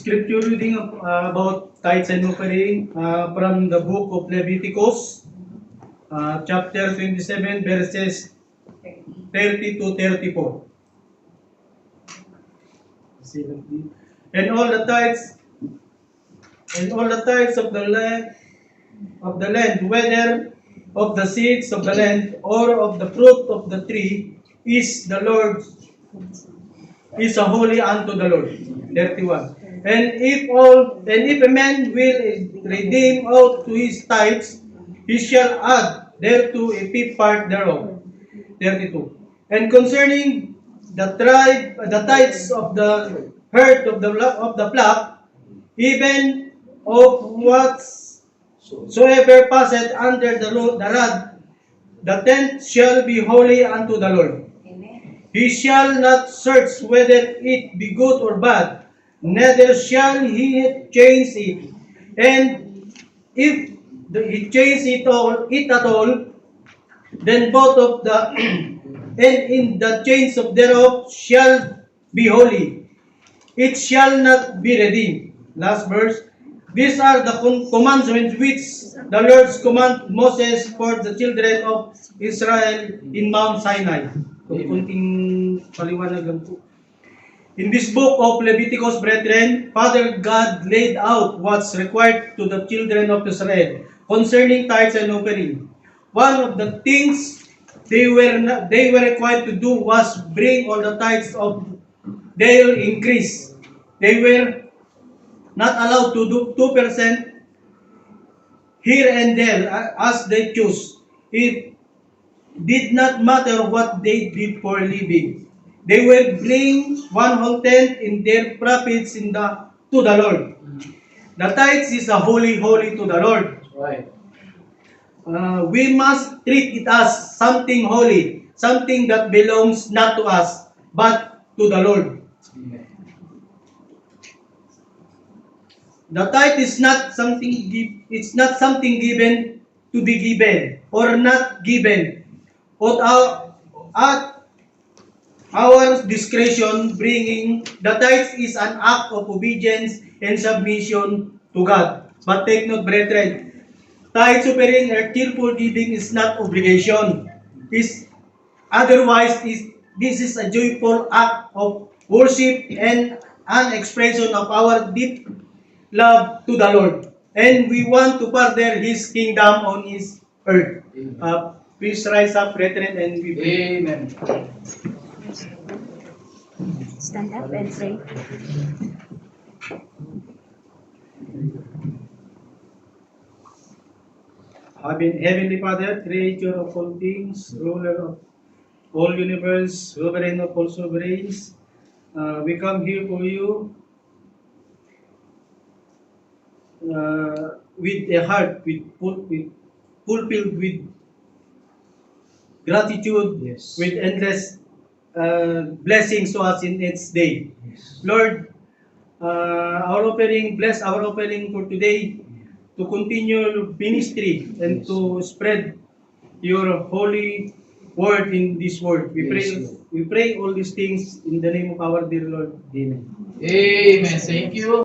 Scripture reading about tithes and offering from the book of Leviticus, chapter 27, verses 30 to 34. And all the tithes of the land, whether of the seeds of the land or of the fruit of the tree, is the Lord's, is a holy unto the Lord. 31. And if a man will redeem out to his tithes, he shall add thereto a fifth part thereof. 32. And concerning the tithes of the herd of the flock, even of whatsoever passeth under the rod, the tenth shall be holy unto the Lord. He shall not search whether it be good or bad, neither shall he change it. And if he change it at all, then both of the and in the change of thereof shall be holy. It shall not be redeemed. Last verse. These are the commandments which the Lord commanded Moses for the children of Israel in Mount Sinai. Kunting paliwanag lang po. In this book of Leviticus, brethren, Father God laid out what's required to the children of Israel concerning tithes and offering. One of the things they were required to do was bring all the tithes of their increase. They were not allowed to do 2% here and there as they choose. It did not matter what they did for a living. They will bring 1/10 in their profits to the Lord. The tithes is a holy to the Lord. Right. We must treat it as something holy, something that belongs not to us, but to the Lord. Amen. The tithe is not something given to be given or not given at our discretion. Bringing the tithe is an act of obedience and submission to God. But take note, brethren, tithe offering or cheerful giving is not obligation. This is a joyful act of worship and an expression of our deep love to the Lord. And we want to further His kingdom on His earth. Please rise up, brethren, and we pray. Amen. Stand up and pray. Heavenly Father, creator of all things, ruler of all universe, sovereign of all sovereigns, we come here for you with a heart fulfilled with gratitude, Yes. with endless blessings to us in its day. Yes. Lord, bless our offering for today to continue ministry and Yes. to spread your holy word in this world. Yes, We pray all these things in the name of our dear Lord. Amen. Amen. Thank you.